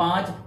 5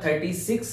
36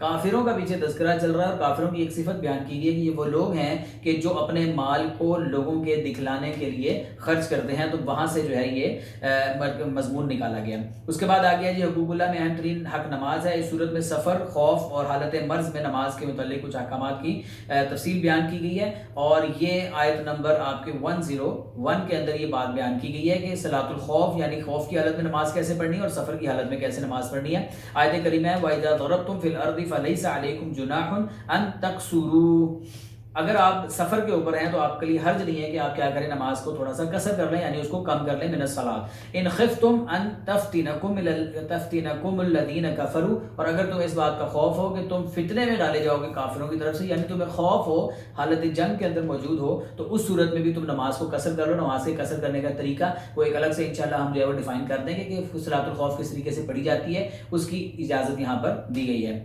کافروں کا پیچھے تذکرہ چل رہا ہے اور کافروں کی ایک صفت بیان کی گئی ہے کہ یہ وہ لوگ ہیں کہ جو اپنے مال کو لوگوں کے دکھلانے کے لیے خرچ کرتے ہیں، تو وہاں سے جو ہے یہ مضمون نکالا گیا۔ اس کے بعد آ گیا جی حقوق اللہ میں اہم ترین حق نماز ہے۔ اس صورت میں سفر، خوف اور حالت مرض میں نماز کے متعلق کچھ احکامات کی تفصیل بیان کی گئی ہے، اور یہ آیت نمبر آپ کے 101 کے اندر یہ بات بیان کی گئی ہے کہ صلاۃ الخوف یعنی خوف کی حالت میں نماز کیسے پڑھنی ہے اور سفر کی حالت میں کیسے نماز پڑھنی ہے۔ آیت کریمہ ہے وَإِذَا ضَرَبْتُمْ فِي الْأَرْضِ فَلَيْسَ عَلَيْكُمْ جُنَاحٌ أَن تَقْصُرُوا، اگر آپ سفر کے اوپر ہیں تو آپ کے لیے حرج نہیں ہے کہ آپ کیا کریں، نماز کو تھوڑا سا قصر کر لیں، یعنی اس کو کم کر لیں، من الصلاۃ ان خفتم ان تفتنکم الذین کفروا، اور اگر تم اس بات کا خوف ہو کہ تم فتنے میں ڈالے جاؤ گے کافروں کی طرف سے، یعنی تمہیں خوف ہو، حالت جنگ کے اندر موجود ہو، تو اس صورت میں بھی تم نماز کو قصر کر لو۔ نماز کے قصر کرنے کا طریقہ وہ ایک الگ سے انشاءاللہ ہم جو ہے وہ ڈیفائن کر دیں گے کہ صلاۃ الخوف کس طریقے سے پڑھی جاتی ہے، اس کی اجازت یہاں پر دی گئی ہے۔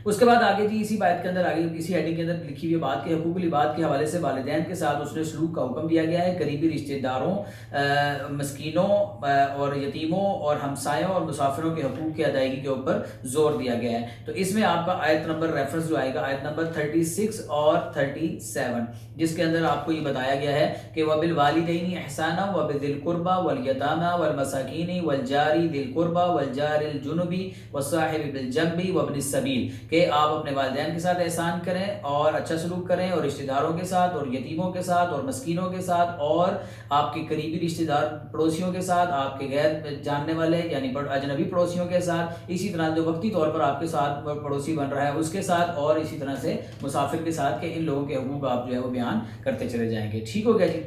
اس کے بعد آگے جی اسی بات کے اندر آگے اسی ہیڈنگ کے اندر لکھی ہوئی بات کہ حقوق العباد کے حوالے سے والدین کے ساتھ اس نے سلوک کا حکم دیا گیا ہے، قریبی رشتہ داروں، مسکینوں اور یتیموں اور ہمسایوں اور مسافروں کے حقوق کی ادائیگی کے اوپر زور دیا گیا ہے۔ تو اس میں آپ کا آیت نمبر ریفرنس جو آئے گا آیت نمبر 36 اور 37، جس کے اندر آپ کو یہ بتایا گیا ہے کہ وَبِالْوَالِدَيْنِ إِحْسَانًا وَبِذِي الْقُرْبَى وَالْيَتَامَى وَالْمَسَاكِينِ وَالْجَارِ ذِي الْقُرْبَى وَالْجَارِ الْجُنُبِ وَالصَّاحِبِ بِالْجَنبِ وَابْنِ السَّبِيلِ، کہ آپ اپنے والدین کے ساتھ احسان کریں اور اچھا سلوک کریں، اور رشتہ داروں کے ساتھ اور یتیموں کے ساتھ اور مسکینوں کے ساتھ اور آپ کے قریبی رشتہ دار پڑوسیوں کے ساتھ، آپ کے غیر جاننے والے یعنی اجنبی پڑوسیوں کے ساتھ، اسی طرح جو وقتی طور پر آپ کے ساتھ پڑوسی بن رہا ہے اس کے ساتھ، اور اسی طرح سے مسافر کے ساتھ، کہ ان لوگوں کے حقوق آپ جو ہے وہ بیان کرتے چلے جائیں گے۔ ٹھیک ہو گیا جی،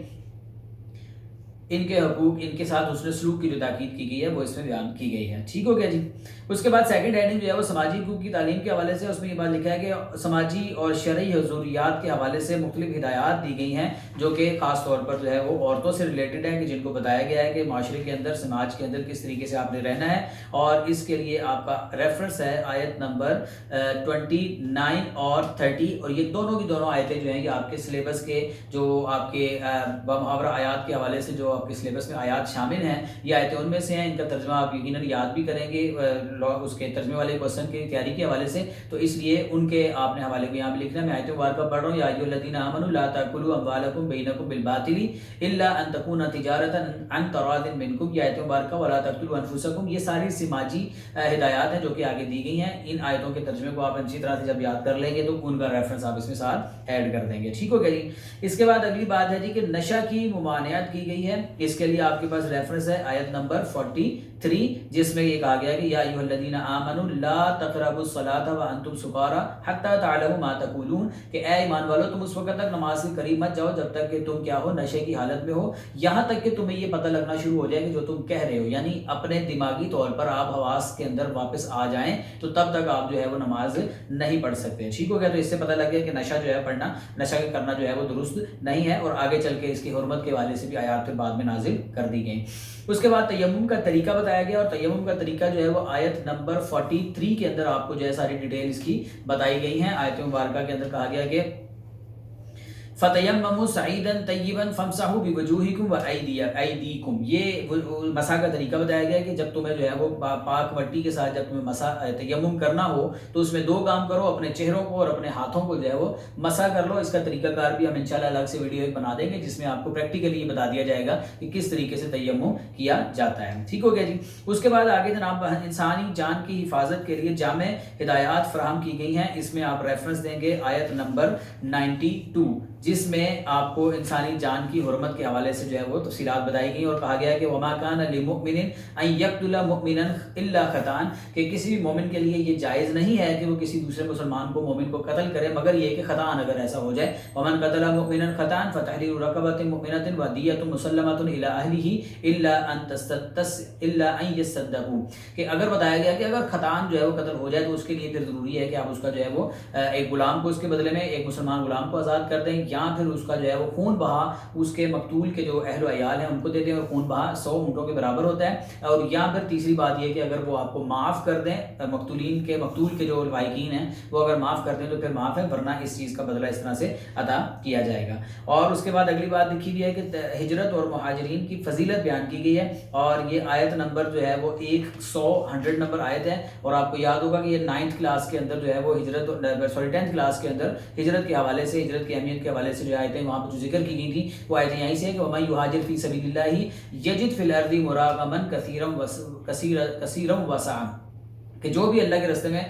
ان کے حقوق، ان کے ساتھ حسن سلوک کی جو تاکید کی گئی ہے وہ اس میں بیان کی گئی ہے۔ ٹھیک ہو گیا جی۔ اس کے بعد سیکنڈ ہیڈنگ جو ہے وہ سماجی حقوق کی تعلیم کے حوالے سے، اس میں یہ بات لکھا ہے کہ سماجی اور شرعی ضروریات کے حوالے سے مختلف ہدایات دی گئی ہیں، جو کہ خاص طور پر جو ہے وہ عورتوں سے ریلیٹڈ ہیں، کہ جن کو بتایا گیا ہے کہ معاشرے کے اندر، سماج کے اندر کس طریقے سے آپ نے رہنا ہے، اور اس کے لیے آپ کا ریفرنس ہے آیت نمبر 29 اور 30، اور یہ دونوں کی دونوں آیتیں جو ہیں یہ آپ کے سلیبس کے جو آپ کے بمحاورہ آیات کے حوالے سے جو آپ کے سلیبس میں آیات شامل ہیں، یہ آیتیں ان میں سے ہیں۔ ان کا ترجمہ آپ یقیناً یاد بھی کریں گے اس کے ترجمے والے کوسچن کی تیاری کے حوالے سے، تو اس لیے ان کے آپ نے حوالے کو یہاں پہ لکھنا ہے۔ میں آیت مبارکہ پڑھ رہا ہوں، یا ایھا الذین آمنوا لا تاکلوا اموالکم بینکم بالباطل الا ان تکون تجارۃ عن تراض منکم، یہ آیت مبارکہ ولا تقتلوا انفسکم، یہ ساری سماجی ہدایات ہیں جو کہ آگے دی گئی ہیں۔ ان آیتوں کے ترجمے کو آپ اچھی طرح سے جب یاد کر لیں گے تو ان کا ریفرنس آپ اس میں ساتھ ایڈ کر دیں گے۔ ٹھیک ہو گیا جی۔ اس کے بعد اگلی بات ہے جی کہ نشہ کی ممانعت کی گئی ہے، اس کے لیے آپ کے پاس ریفرنس ہے آیت نمبر 43، جس میں یہ کہا گیا ہے کہ یا ایھا الذین آمنوا لا تقربوا الصلاۃ وانتم سکارى حتی تعلموا ما تقولون، کہ اے ایمان والو تم اس وقت تک نماز کے قریب مت جاؤ جب تک کہ تم کیا ہو، نشے کی حالت میں ہو، یہاں تک کہ تمہیں یہ پتہ لگنا شروع ہو جائے کہ جو تم کہہ رہے ہو، یعنی اپنے دماغی طور پر آپ حواس کے اندر واپس آ جائیں تو تب تک آپ جو ہے وہ نماز نہیں پڑھ سکتے۔ ٹھیک ہو گیا۔ تو اس سے پتہ لگ گیا کہ نشہ جو ہے پڑھنا، نشہ کرنا جو ہے وہ درست نہیں ہے، اور آگے چل کے اس کی حرمت کے حوالے سے بھی آیات بعد میں نازل کر دی گئی۔ اس کے بعد تیمم کا طریقہ بتایا گیا، اور تیمم کا طریقہ جو ہے وہ آیت نمبر 43 کے اندر آپ کو جو ہے ساری ڈیٹیل اس کی بتائی گئی ہیں۔ آیت مبارکہ کے اندر کہا گیا کہ فَتَيَمَّمُوا صَعِيدًا طَيِّبًا فَامْسَحُوا بِوُجُوهِكُمْ وَأَيْدِيكُمْ، یہ مسح کا طریقہ بتایا گیا کہ جب تمہیں جو ہے وہ پاک مٹی کے ساتھ جب تمہیں تیمم کرنا ہو تو اس میں دو کام کرو، اپنے چہروں کو اور اپنے ہاتھوں کو جو ہے وہ مسح کر لو۔ اس کا طریقہ کار بھی ہم انشاءاللہ الگ سے ویڈیو ایک بنا دیں گے جس میں آپ کو پریکٹیکلی یہ بتا دیا جائے گا کہ کس طریقے سے تیمم کیا جاتا ہے۔ ٹھیک ہو گیا جی۔ اس کے بعد آگے جناب انسانی جان کی حفاظت کے لیے جامع ہدایات فراہم کی گئی ہیں، اس میں آپ ریفرنس دیں گے آیت نمبر 92، جس میں آپ کو انسانی جان کی حرمت کے حوالے سے جو ہے وہ تفصیلات بتائی گئی، اور کہا گیا ہے کہ وما کان لمؤمن ان یقتل مؤمنا الا خطأ، کہ کسی بھی مومن کے لیے یہ جائز نہیں ہے کہ وہ کسی دوسرے مسلمان کو، مومن کو قتل کرے، مگر یہ کہ خطأ اگر ایسا ہو جائے۔ ومن قتل مؤمنا خطأ فتحرير رقبة مؤمنة ودية مسلمة الى اهله الا ان يصدقوا، کہ اگر بتایا گیا کہ اگر خطأ جو ہے وہ قتل ہو جائے تو اس کے لیے پھر ضروری ہے کہ آپ اس کا جو ہے وہ ایک غلام کو اس کے بدلے میں ایک مسلمان غلام کو آزاد کر دیں، یا پھر اس کا جو ہے وہ خون بہا اس کے مقتول کے جو اہل و عیال ہیں ان کو دے دیں اور خون بہا 100 اونٹوں کے برابر ہوتا ہے، اور یا پھر تیسری بات یہ کہ اگر وہ آپ کو معاف کر دیں، مقتول کے جو لواحقین ہیں وہ اگر معاف کر دیں تو پھر معاف ہے، ورنہ اس چیز کا بدلہ اس طرح سے ادا کیا جائے گا۔ اور اس کے بعد اگلی بات لکھی ہوئی ہے کہ ہجرت اور مہاجرین کی فضیلت بیان کی گئی ہے، اور یہ آیت نمبر جو ہے وہ 100 نمبر آیت ہے، اور آپ کو یاد ہوگا کہ یہ 9th کلاس کے اندر جو ہے وہ 10th کلاس کے اندر ہجرت کے حوالے سے، ہجرت کی اہمیت کے حوالے سے جو آیتیں وہاں پہ جو ذکر کی گئی تھی وہ آیتیں یہیں سے ہیں کہ وَمَن يُهَاجِرْ فِي سَبِيلِ اللَّهِ يَجِدْ فِي الْأَرْضِ مُرَاغَمًا كَثِيرًا وَسَعًا، کہ جو بھی اللہ کے راستے میں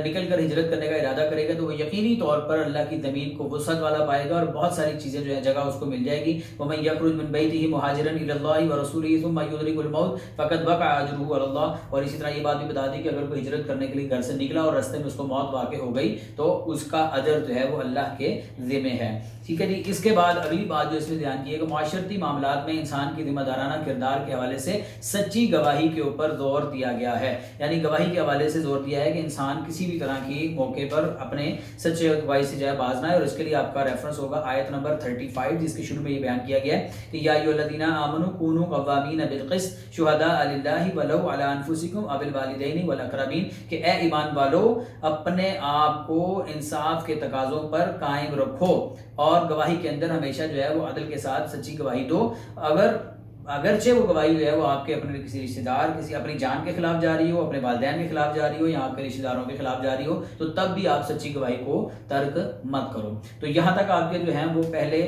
نکل کر ہجرت کرنے کا ارادہ کرے گا تو وہ یقینی طور پر اللہ کی زمین کو وسعت والا پائے گا، اور بہت ساری چیزیں جو ہے جگہ اس کو مل جائے گی۔ وَمَن يَخْرُجْ مِن بَيْتِهِ مُهَاجِرًا إِلَى اللَّهِ وَرَسُولِهِ ثُمَّ يُدْرِكُهُ الْمَوْتُ فَقَدْ وَقَعَ أَجْرُهُ عَلَى اللَّهِ، اور اسی طرح یہ بات بھی بتا دی کہ اگر کوئی ہجرت کرنے کے لیے گھر سے نکلا اور راستے میں اس کو موت واقع ہو گئی تو اس کا اجر جو ہے وہ اللہ کے ذمہ ہے، ٹھیک ہے جی۔ اس کے بعد اگلی بات جو اس میں بیان کی ہے کہ معاشرتی معاملات میں انسان کی ذمہ دارانہ کردار کے حوالے سے سچی گواہی کے اوپر زور دیا گیا ہے، یعنی گواہی کے حوالے سے زور دیا ہے کہ انسان کسی بھی طرح کی موقع پر اپنے سچے گواہی سے جائے باز نہ ہے، اور اس کے لیے آپ کا ریفرنس ہوگا آیت نمبر 35 جس کے شروع میں یہ بیان کیا گیا ہے کہ یا ایھا الذین آمنوا کونوا قوامین بالقسط شہداء للہ ولو علی انفسکم او الوالدین والاقربین، کہ اے ایمان والو اپنے آپ کو انصاف کے تقاضوں پر قائم رکھو اور گواہی کے اندر ہمیشہ جو ہے وہ عدل کے ساتھ سچی گواہی دو، اگرچہ وہ گواہی جو ہے وہ آپ کے اپنے کسی رشتہ دار، کسی اپنی جان کے خلاف جاری ہو، اپنے والدین کے خلاف جاری ہو، یا آپ کے رشتہ داروں کے خلاف جاری ہو، تو تب بھی آپ سچی گواہی کو ترک مت کرو۔ تو یہاں تک آپ کے جو ہیں وہ پہلے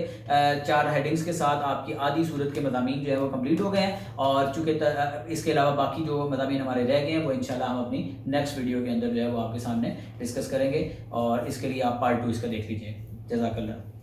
4 ہیڈنگز کے ساتھ آپ کی آدھی صورت کے مضامین جو ہے وہ کمپلیٹ ہو گئے ہیں، اور چونکہ اس کے علاوہ باقی جو مضامین ہمارے رہ گئے ہیں وہ انشاءاللہ ہم اپنی نیکسٹ ویڈیو کے اندر جو ہے وہ آپ کے سامنے ڈسکس کریں گے، اور اس کے لیے آپ پارٹ 2 اس کا دیکھ لیجیے۔ جزاک اللہ۔